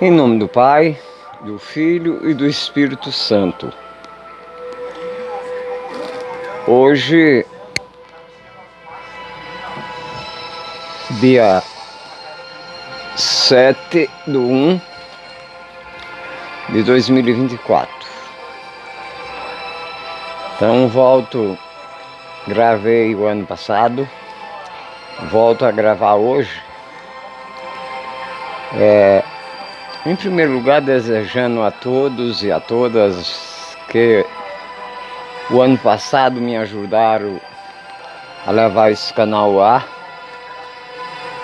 Em nome do Pai, do Filho e do Espírito Santo. Hoje, dia 7/1/2024. Então gravei o ano passado, volto a gravar hoje. Em primeiro lugar, desejando a todos e a todas que o ano passado me ajudaram a levar esse canal ao ar.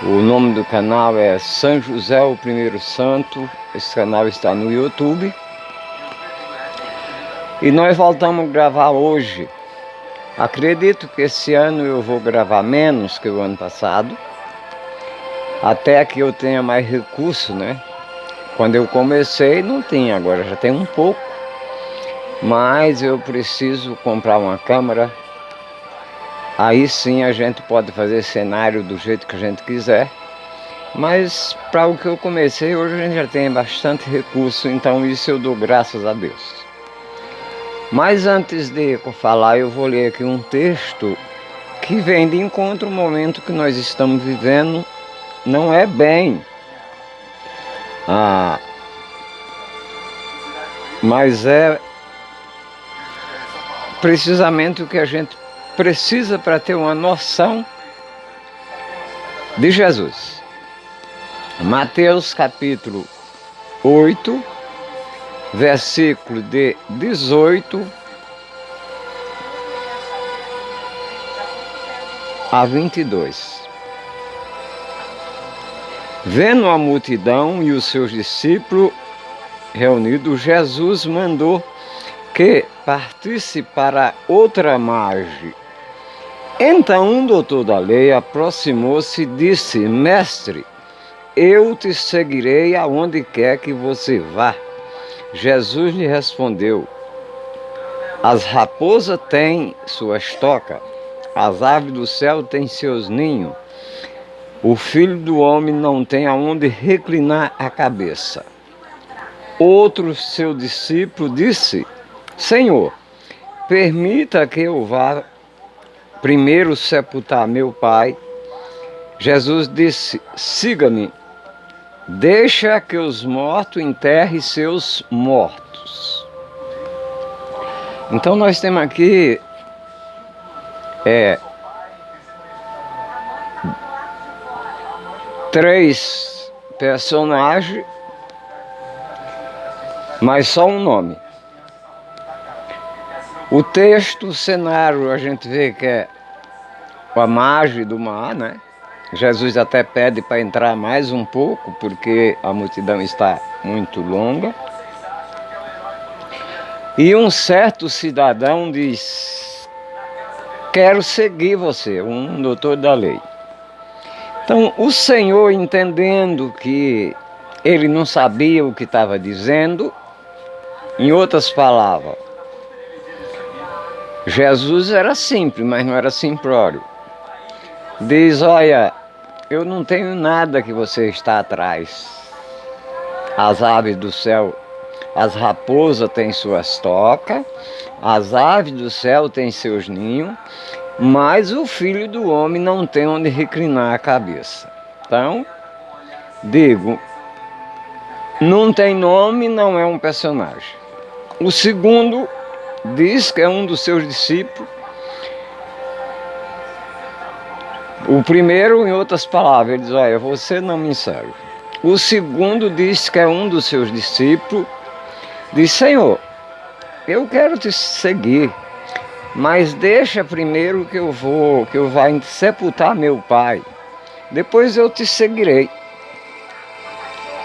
O nome do canal é São José o Primeiro Santo. Esse canal está no YouTube. E nós voltamos a gravar hoje. Acredito que esse ano eu vou gravar menos que o ano passado, até que eu tenha mais recurso, né? Quando eu comecei não tinha, agora já tem um pouco, mas eu preciso comprar uma câmera. Aí sim a gente pode fazer cenário do jeito que a gente quiser. Mas para o que eu comecei, hoje a gente já tem bastante recurso, então isso eu dou graças a Deus. Mas antes de falar, eu vou ler aqui um texto que vem de encontro ao momento que nós estamos vivendo. Não é bem, mas é precisamente o que a gente precisa para ter uma noção de Jesus. Mateus capítulo 8, versículo de 18 a 22. Vendo a multidão e os seus discípulos reunidos, Jesus mandou que partisse para outra margem. Então um doutor da lei aproximou-se e disse: Mestre, eu te seguirei aonde quer que você vá. Jesus lhe respondeu: As raposas têm suas tocas, as aves do céu têm seus ninhos. O Filho do Homem não tem aonde reclinar a cabeça. Outro seu discípulo disse: Senhor, permita que eu vá primeiro sepultar meu pai. Jesus disse: Siga-me, deixa que os mortos enterrem seus mortos. Então nós temos aqui três personagens, mas só um nome. O texto, o cenário, a gente vê que é a margem do mar, né? Jesus até pede para entrar mais um pouco, porque a multidão está muito longa. E um certo cidadão diz: Quero seguir você, um doutor da lei. Então, o Senhor, entendendo que ele não sabia o que estava dizendo, em outras palavras, Jesus era simples, mas não era simplório. Diz: Olha, eu não tenho nada que você está atrás. As aves do céu, as raposas têm suas tocas, as aves do céu têm seus ninhos, mas o Filho do Homem não tem onde reclinar a cabeça. Então, digo, não tem nome, não é um personagem. O segundo diz que é um dos seus discípulos. O primeiro, em outras palavras, ele diz: Olha, você não me serve. O segundo diz que é um dos seus discípulos. Diz: Senhor, eu quero te seguir, mas deixa primeiro que eu vá sepultar meu pai. Depois eu te seguirei.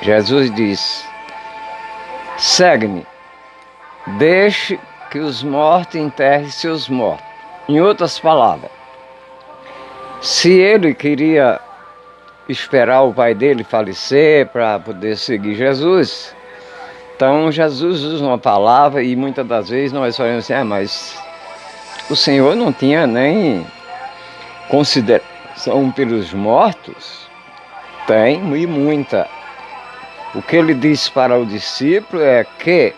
Jesus diz: Segue-me, deixe que os mortos enterrem seus mortos. Em outras palavras, se ele queria esperar o pai dele falecer para poder seguir Jesus, então Jesus usa uma palavra e muitas das vezes nós falamos assim: mas o Senhor não tinha nem consideração pelos mortos? Tem, e muita. O que ele disse para o discípulo é que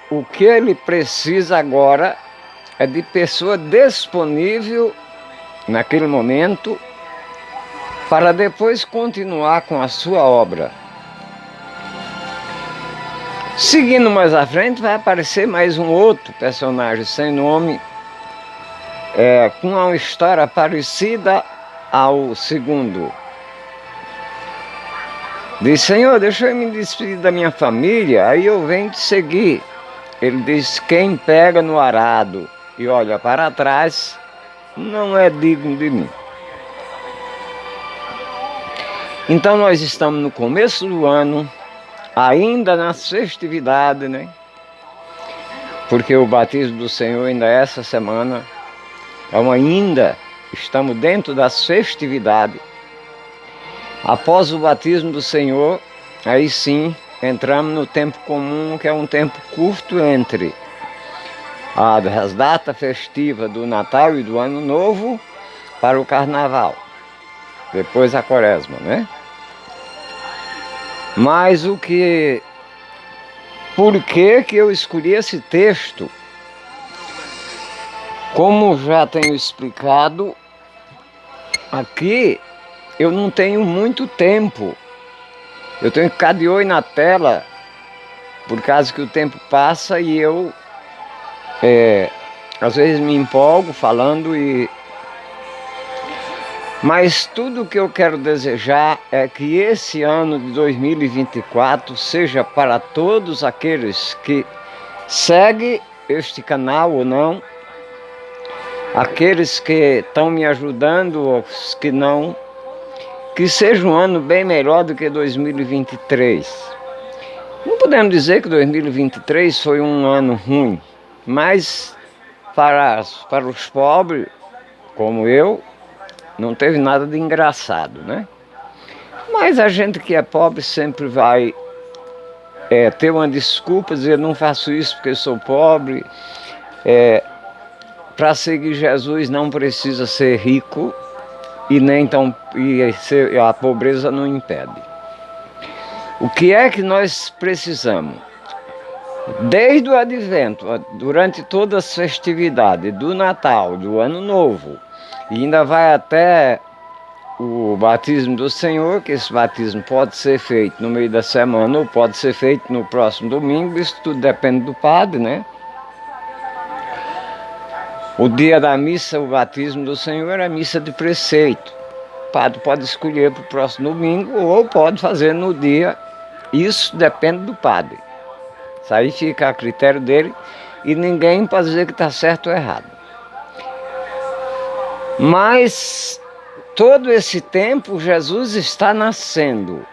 o que ele precisa agora é de pessoa disponível naquele momento para depois continuar com a sua obra. Seguindo mais à frente vai aparecer mais um outro personagem sem nome, com uma história parecida ao segundo. Diz: Senhor, deixa eu me despedir da minha família, aí eu venho te seguir. Ele diz: quem pega no arado e olha para trás, não é digno de mim. Então nós estamos no começo do ano, ainda nas festividades, né? Porque o batismo do Senhor ainda é essa semana. Então ainda estamos dentro das festividades. Após o batismo do Senhor, aí sim entramos no tempo comum, que é um tempo curto entre as datas festivas do Natal e do Ano Novo para o Carnaval. Depois a Quaresma, né? Mas por que eu escolhi esse texto? Como já tenho explicado, aqui eu não tenho muito tempo. Eu tenho que ficar de olho na tela, por causa que o tempo passa e eu às vezes me empolgo falando Mas tudo que eu quero desejar é que esse ano de 2024 seja para todos aqueles que seguem este canal ou não, aqueles que estão me ajudando, os que não, que seja um ano bem melhor do que 2023. Não podemos dizer que 2023 foi um ano ruim, mas para os pobres, como eu, não teve nada de engraçado, né? Mas a gente que é pobre sempre vai ter uma desculpa, dizer não faço isso porque sou pobre. Para seguir Jesus não precisa ser rico e nem tão a pobreza não impede. O que é que nós precisamos? Desde o advento, durante todas as festividades do Natal, do Ano Novo, e ainda vai até o batismo do Senhor, que esse batismo pode ser feito no meio da semana ou pode ser feito no próximo domingo, isso tudo depende do padre, né? O dia da missa, o batismo do Senhor, é missa de preceito. O padre pode escolher para o próximo domingo ou pode fazer no dia, isso depende do padre. Isso aí fica a critério dele e ninguém pode dizer que está certo ou errado. Mas todo esse tempo Jesus está nascendo.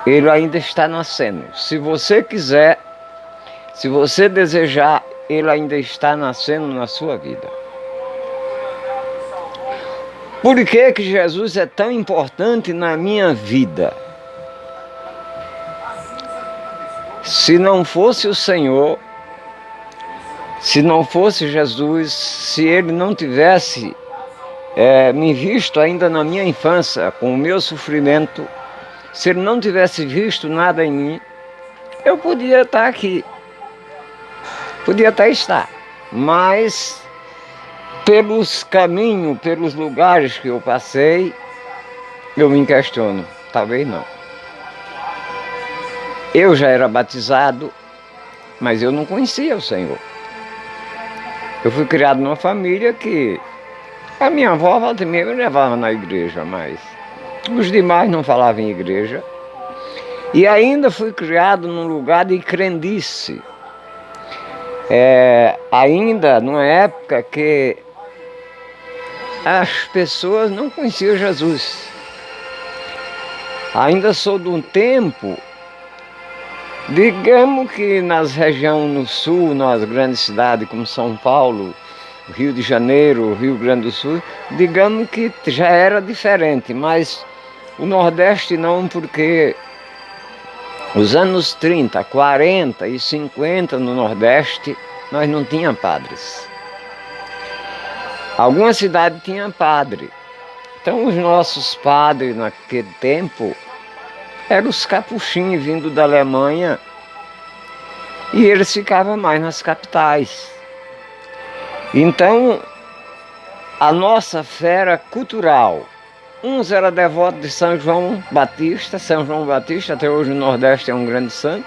Ele ainda está nascendo. Se você quiser, se você desejar, ele ainda está nascendo na sua vida. Por que Jesus é tão importante na minha vida? Se não fosse o Senhor, se não fosse Jesus, se ele não tivesse me visto ainda na minha infância, com o meu sofrimento, se ele não tivesse visto nada em mim, eu podia estar aqui, podia até estar, mas pelos caminhos, pelos lugares que eu passei, eu me questiono, talvez não. Eu já era batizado, mas eu não conhecia o Senhor. Eu fui criado numa família que a minha avó volta e meia me levava na igreja, mas os demais não falavam em igreja. E ainda fui criado num lugar de crendice. Ainda numa época que as pessoas não conheciam Jesus. Ainda sou de um tempo, digamos que nas regiões no sul, nas grandes cidades como São Paulo, Rio de Janeiro, Rio Grande do Sul, digamos que já era diferente, mas o Nordeste não, porque os anos 30, 40 e 50 no Nordeste, nós não tínhamos padres. Algumas cidades tinham padre, Então os nossos padres naquele tempo eram os capuchinhos vindo da Alemanha e eles ficavam mais nas capitais. Então a nossa fé era cultural. Uns eram devotos de São João Batista. São João Batista até hoje no Nordeste é um grande santo,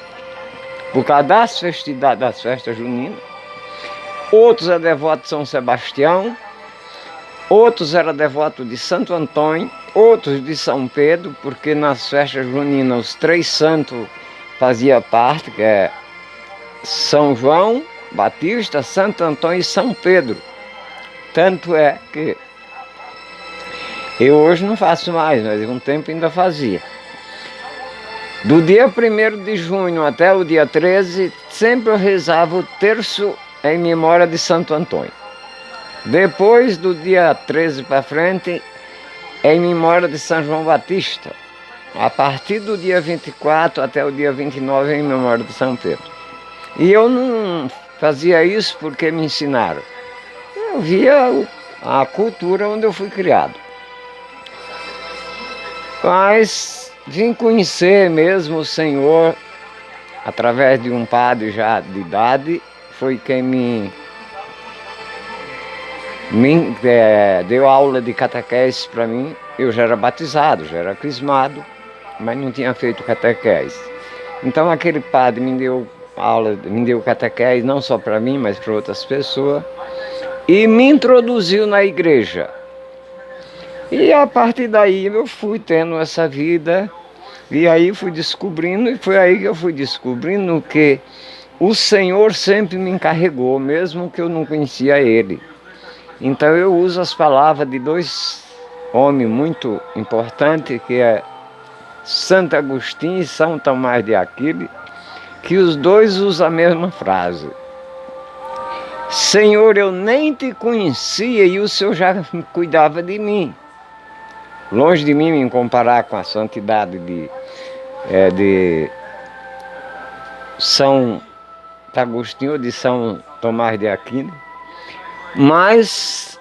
por causa das festividades, das festas juninas. Outros eram devotos de São Sebastião, outros eram devotos de Santo Antônio, outros de São Pedro, porque nas festas juninas os 3 santos faziam parte, que é São João Batista, Santo Antônio e São Pedro. Tanto é que eu hoje não faço mais, mas um tempo ainda fazia. Do dia 1º de junho até o dia 13, sempre eu rezava o terço em memória de Santo Antônio. Depois do dia 13 para frente, em memória de São João Batista. A partir do dia 24 até o dia 29, em memória de São Pedro. E eu não fazia isso porque me ensinaram. Eu via a cultura onde eu fui criado. Mas vim conhecer mesmo o Senhor através de um padre já de idade. Foi quem me deu aula de catequese para mim. Eu já era batizado, já era crismado, mas não tinha feito catequese. Então aquele padre me deu aula, me deu catequese não só para mim, mas para outras pessoas, e me introduziu na igreja. E a partir daí eu fui tendo essa vida, e aí fui descobrindo, e foi aí que eu fui descobrindo que o Senhor sempre me encarregou, mesmo que eu não conhecia Ele. Então eu uso as palavras de 2 homens muito importantes, que é Santo Agostinho e São Tomás de Aquino, que os dois usam a mesma frase. Senhor, eu nem te conhecia e o Senhor já cuidava de mim. Longe de mim me comparar com a santidade de São Agostinho ou de São Tomás de Aquino, mas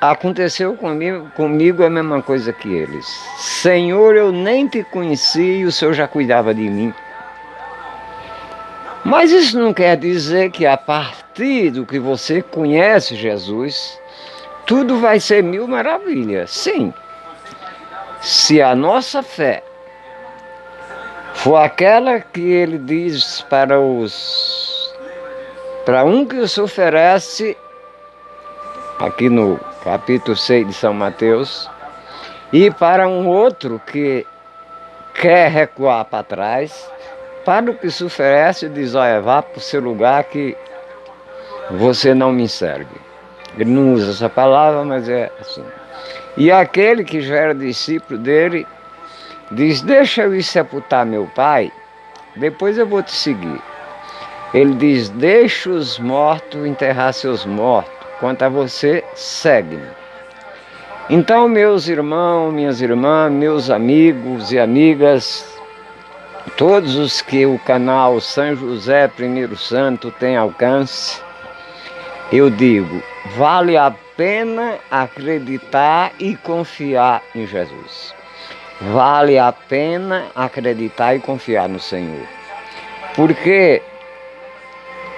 aconteceu comigo a mesma coisa que eles. Senhor, eu nem te conhecia e o Senhor já cuidava de mim. Mas isso não quer dizer que a partir do que você conhece Jesus, tudo vai ser 1000 maravilhas. Sim, se a nossa fé for aquela que ele diz para um que se oferece, aqui no capítulo 6 de São Mateus, e para um outro que quer recuar para trás, para o que se oferece, diz, olha, vá para o seu lugar que você não me serve. Ele não usa essa palavra, mas é assim. E aquele que já era discípulo dele, diz, deixa eu ir sepultar meu pai, depois eu vou te seguir. Ele diz, deixa os mortos enterrar seus mortos, quanto a você, segue-me. Então, meus irmãos, minhas irmãs, meus amigos e amigas, todos os que o canal São José I Santo tem alcance, eu digo, vale a pena acreditar e confiar em Jesus. Vale a pena acreditar e confiar no Senhor. Porque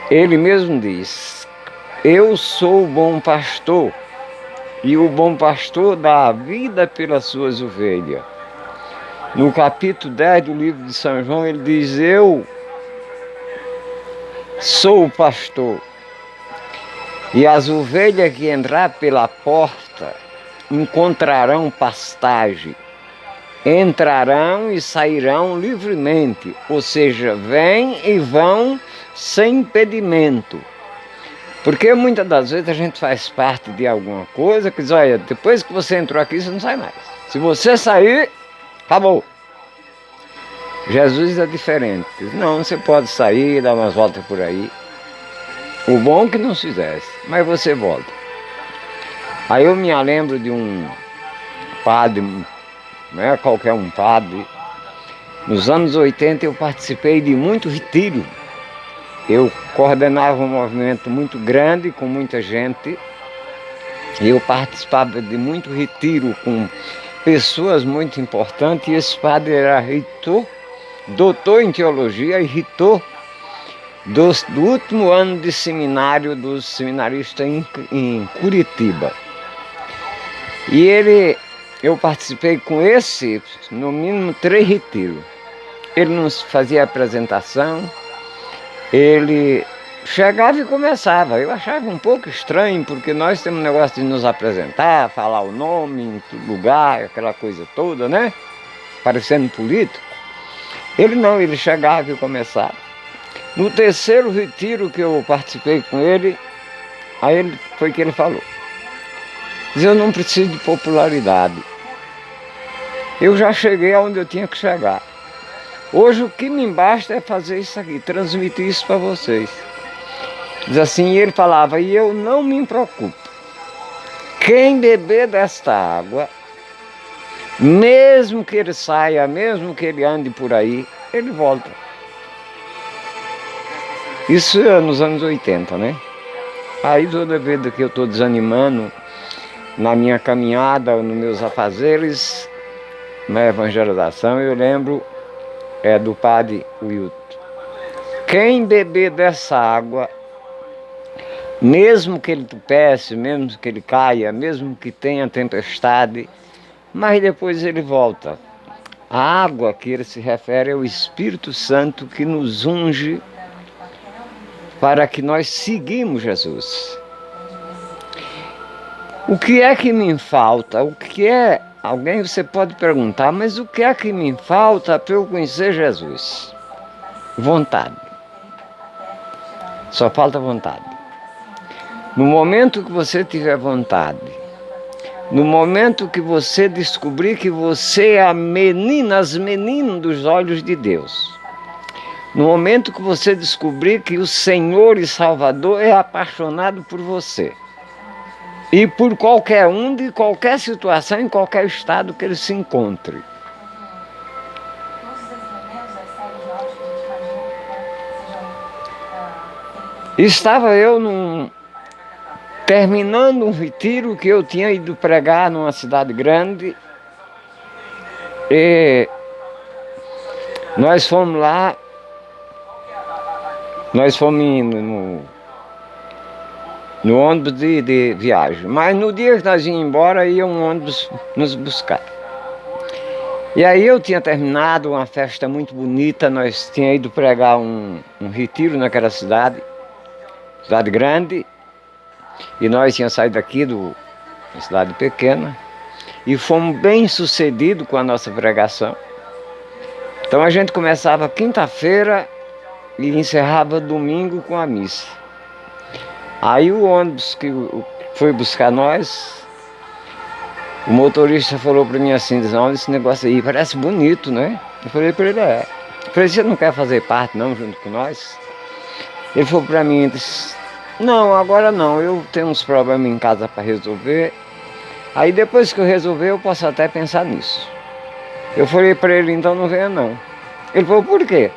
Ele mesmo diz, eu sou o bom pastor, e o bom pastor dá a vida pelas suas ovelhas. No capítulo 10 do livro de São João, ele diz, eu sou o pastor, e as ovelhas que entrar pela porta encontrarão pastagem, entrarão e sairão livremente, ou seja, vêm e vão sem impedimento. Porque muitas das vezes a gente faz parte de alguma coisa que diz, olha, depois que você entrou aqui, você não sai mais. Se você sair, acabou. Jesus é diferente. Diz, não, você pode sair, dar umas voltas por aí. O bom que não se fizesse, mas você volta. Aí eu me lembro de um padre, não é qualquer um padre. Nos anos 80 eu participei de muito retiro. Eu coordenava um movimento muito grande, com muita gente, Eu participava de muito retiro com pessoas muito importantes, e esse padre era reitor, doutor em teologia e reitor do último ano de seminário dos seminaristas em Curitiba. E eu participei com esse, no mínimo 3 retiros. Ele nos fazia apresentação, ele chegava e começava. Eu achava um pouco estranho, porque nós temos um negócio de nos apresentar, falar o nome em todo lugar, aquela coisa toda, né? Parecendo político. Ele não, ele chegava e começava. No 3º retiro que eu participei com ele, aí foi que ele falou: eu não preciso de popularidade. Eu já cheguei aonde eu tinha que chegar. Hoje o que me basta é fazer isso aqui, transmitir isso para vocês. Diz assim, e ele falava, e eu não me preocupo. Quem beber desta água, mesmo que ele saia, mesmo que ele ande por aí, ele volta. Isso é nos anos 80, né? Aí toda vez que eu estou desanimando na minha caminhada, nos meus afazeres, na evangelização, eu lembro do padre Wilton. Quem beber dessa água, mesmo que ele tropece, mesmo que ele caia, mesmo que tenha tempestade, mas depois ele volta. A água que ele se refere é o Espírito Santo que nos unge para que nós seguimos Jesus. O que é que me falta? O que é? Alguém você pode perguntar, mas o que é que me falta para eu conhecer Jesus? Vontade. Só falta vontade. No momento que você tiver vontade, no momento que você descobrir que você é a menina, as meninas dos olhos de Deus, no momento que você descobrir que o Senhor e Salvador é apaixonado por você, e por qualquer um, de qualquer situação, em qualquer estado que ele se encontre. Estava eu terminando um retiro que eu tinha ido pregar numa cidade grande, e nós fomos lá, nós fomos indo no ônibus de viagem, mas no dia que nós íamos embora, ia um ônibus nos buscar. E aí eu tinha terminado uma festa muito bonita, nós tínhamos ido pregar um retiro naquela cidade grande, e nós tínhamos saído daqui de uma cidade pequena, e fomos bem sucedidos com a nossa pregação. Então a gente começava quinta-feira e encerrava domingo com a missa. Aí o ônibus que foi buscar nós, o motorista falou para mim assim, olha, esse negócio aí parece bonito, né? Eu falei para ele, é. Eu falei, você não quer fazer parte não, junto com nós? Ele falou para mim, disse, não, agora não, eu tenho uns problemas em casa para resolver. Aí depois que eu resolver, eu posso até pensar nisso. Eu falei para ele, então não venha não. Ele falou, por quê?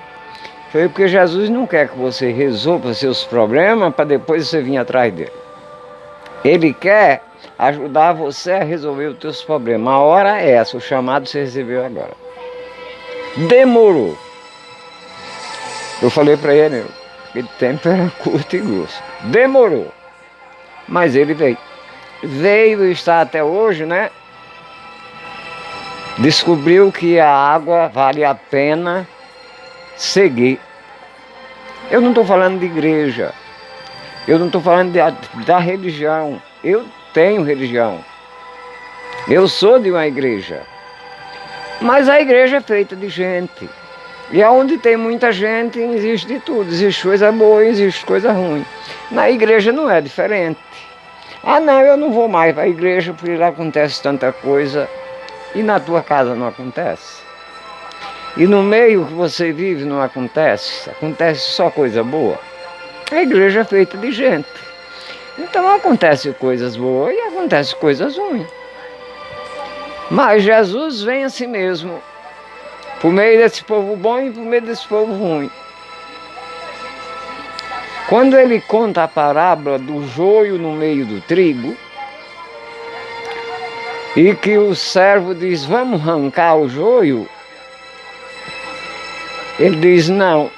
Eu falei, porque Jesus não quer que você resolva seus problemas para depois você vir atrás dele. Ele quer ajudar você a resolver os teus problemas. A hora é essa, o chamado você recebeu agora. Demorou. Eu falei para ele, aquele tempo era curto e grosso. Demorou. Mas ele veio. Veio e está até hoje, né? Descobriu que a água vale a pena seguir. Eu não estou falando de igreja. Eu não estou falando da religião. Eu tenho religião. Eu sou de uma igreja. Mas a igreja é feita de gente. E onde tem muita gente, existe de tudo. Existe coisa boa, existe coisa ruim. Na igreja não é diferente. Ah não, eu não vou mais para a igreja porque lá acontece tanta coisa. E na tua casa não acontece? E no meio que você vive não acontece? Acontece só coisa boa? A igreja é feita de gente. Então acontece coisas boas e acontece coisas ruins. Mas Jesus vem a si mesmo, por meio desse povo bom e por meio desse povo ruim. Quando ele conta a parábola do joio no meio do trigo, e que o servo diz, vamos arrancar o joio, ele diz, não,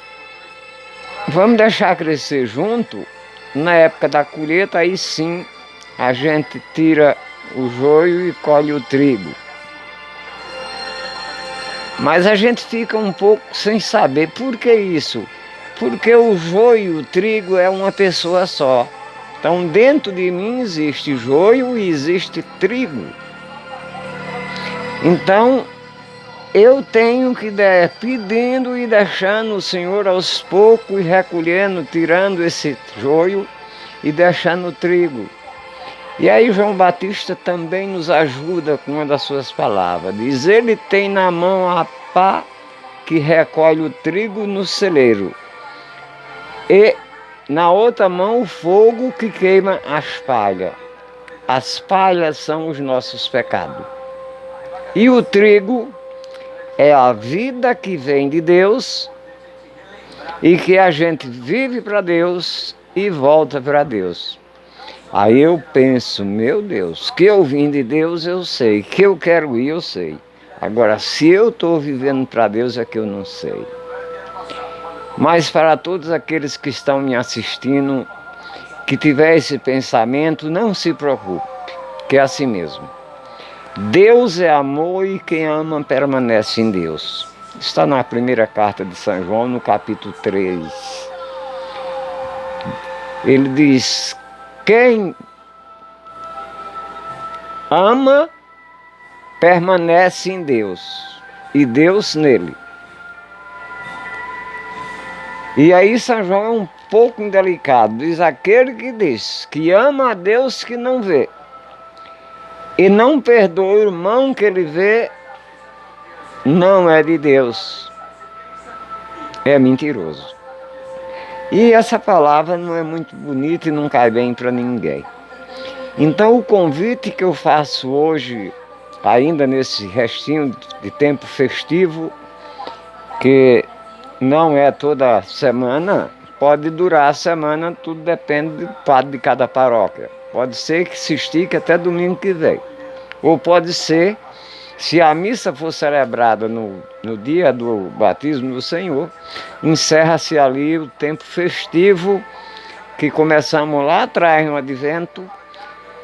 vamos deixar crescer junto, na época da colheita, aí sim a gente tira o joio e colhe o trigo. Mas a gente fica um pouco sem saber por que isso. Porque o joio e o trigo é uma pessoa só. Então dentro de mim existe joio e existe trigo. Então eu tenho que ir pedindo e deixando o Senhor aos poucos, recolhendo, tirando esse joio e deixando o trigo. E aí João Batista também nos ajuda com uma das suas palavras. Diz, ele tem na mão a pá que recolhe o trigo no celeiro. E na outra mão o fogo que queima as palhas. As palhas são os nossos pecados. E o trigo é a vida que vem de Deus e que a gente vive para Deus e volta para Deus. Aí eu penso, meu Deus, que eu vim de Deus eu sei, que eu quero ir eu sei. Agora, se eu estou vivendo para Deus é que eu não sei. Mas para todos aqueles que estão me assistindo, que tiver esse pensamento, não se preocupe, que é assim mesmo. Deus é amor e quem ama permanece em Deus. Está na primeira carta de São João, no capítulo 3. Ele diz, quem ama permanece em Deus e Deus nele. E aí São João é um pouco indelicado, diz aquele que diz que ama a Deus que não vê e não perdoa o irmão que ele vê, não é de Deus, é mentiroso. E essa palavra não é muito bonita e não cai bem para ninguém. Então o convite que eu faço hoje, ainda nesse restinho de tempo festivo, que não é toda semana, pode durar a semana, tudo depende do padre de cada paróquia. Pode ser que se estique até domingo que vem. Ou pode ser, se a missa for celebrada no dia do batismo do Senhor, encerra-se ali o tempo festivo que começamos lá atrás no Advento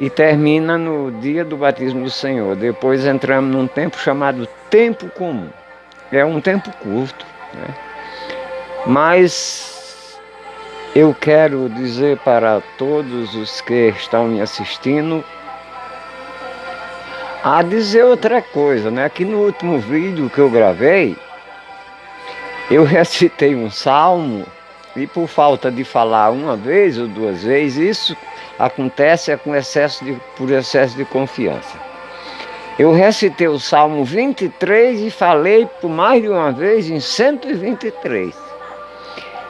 e termina no dia do batismo do Senhor. Depois entramos num tempo chamado tempo comum. É um tempo curto, né? Mas eu quero dizer para todos os que estão me assistindo, a dizer outra coisa, né? Que no último vídeo que eu gravei, eu recitei um salmo e por falta de falar uma vez ou duas vezes, isso acontece por excesso de confiança. Eu recitei o Salmo 23 e falei por mais de uma vez em 123.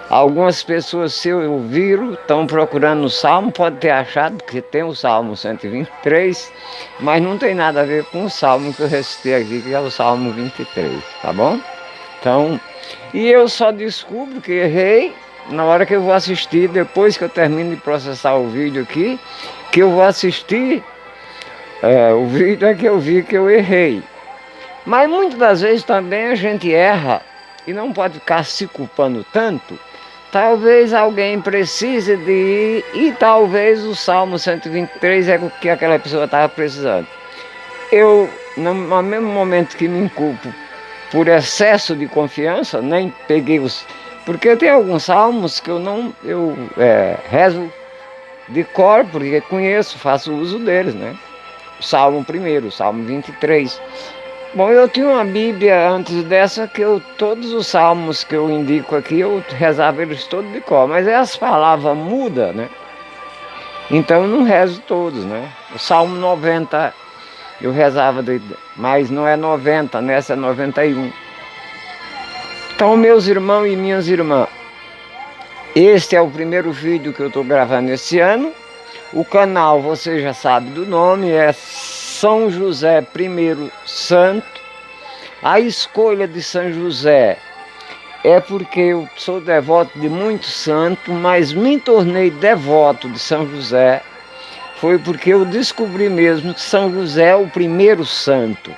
Algumas pessoas, se ouviram, estão procurando o Salmo, pode ter achado que tem o Salmo 123, mas não tem nada a ver com o Salmo que eu recitei aqui, que é o Salmo 23, tá bom? Então, e eu só descubro que errei na hora que eu vou assistir, depois que eu termino de processar o vídeo aqui, que eu vou assistir o vídeo é que eu vi que eu errei. Mas muitas das vezes também a gente erra e não pode ficar se culpando tanto. Talvez alguém precise de ir e talvez o Salmo 123 é o que aquela pessoa estava precisando. Eu, no mesmo momento que me inculpo por excesso de confiança, nem peguei os... Porque tem alguns salmos que eu rezo de cor, porque conheço, faço uso deles, né? O Salmo primeiro, o Salmo 23. Bom, eu tinha uma Bíblia antes dessa que todos os salmos que eu indico aqui, eu rezava eles todos de cor, mas as palavras mudam, né? Então eu não rezo todos, né? O Salmo 90 eu rezava, mas não é 90, nessa é 91. Então, meus irmãos e minhas irmãs, este é o primeiro vídeo que eu estou gravando esse ano. O canal, você já sabe do nome, é São José I Santo. A escolha de São José é porque eu sou devoto de muitos santos, mas me tornei devoto de São José foi porque eu descobri mesmo que São José é o primeiro santo.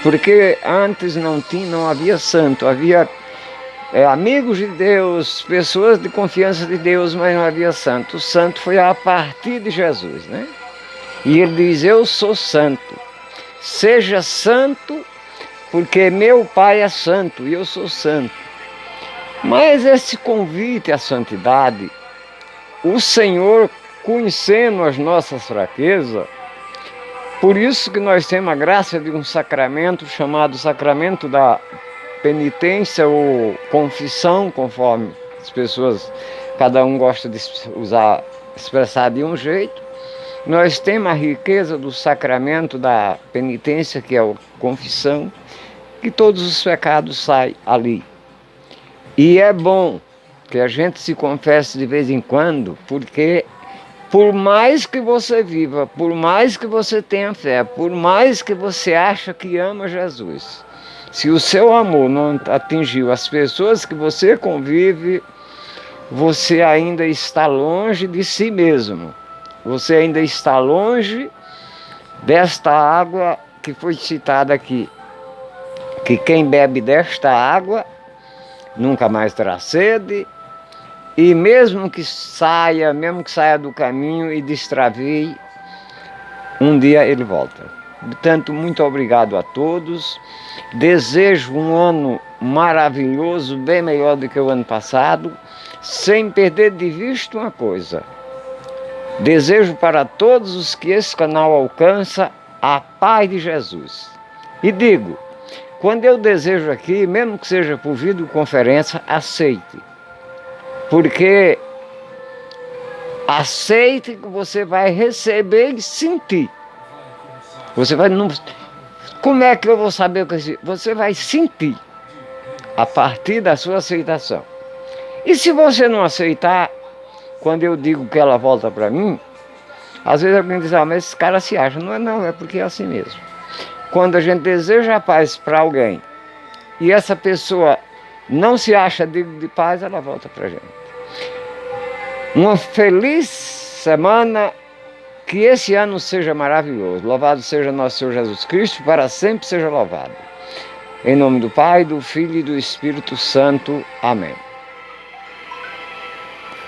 Porque antes não havia santo, havia amigos de Deus, pessoas de confiança de Deus, mas não havia santo. O santo foi a partir de Jesus, né? E ele diz: eu sou santo, seja santo, porque meu Pai é santo e eu sou santo. Mas esse convite à santidade, o Senhor, conhecendo as nossas fraquezas, por isso que nós temos a graça de um sacramento chamado sacramento da penitência ou confissão, conforme as pessoas, cada um gosta de expressar de um jeito. Nós temos a riqueza do sacramento da penitência, que é a confissão, que todos os pecados saem ali. E é bom que a gente se confesse de vez em quando, porque por mais que você viva, por mais que você tenha fé, por mais que você acha que ama Jesus, se o seu amor não atingiu as pessoas que você convive, você ainda está longe de si mesmo. Você ainda está longe desta água que foi citada aqui. Que quem bebe desta água nunca mais terá sede. E mesmo que saia do caminho e destravie, um dia ele volta. Portanto, muito obrigado a todos. Desejo um ano maravilhoso, bem melhor do que o ano passado, sem perder de vista uma coisa. Desejo para todos os que esse canal alcança a paz de Jesus. E digo, quando eu desejo aqui, mesmo que seja por videoconferência, aceite. Porque aceite que você vai receber e sentir. Você vai não. Como é que eu vou saber o que você vai sentir a partir da sua aceitação? E se você não aceitar, quando eu digo que ela volta para mim, às vezes alguém diz: mas esse cara se acha. Não, é porque é assim mesmo. Quando a gente deseja a paz para alguém e essa pessoa não se acha digna de paz, ela volta para a gente. Uma feliz semana. Que esse ano seja maravilhoso. Louvado seja nosso Senhor Jesus Cristo, para sempre seja louvado. Em nome do Pai, do Filho e do Espírito Santo. Amém.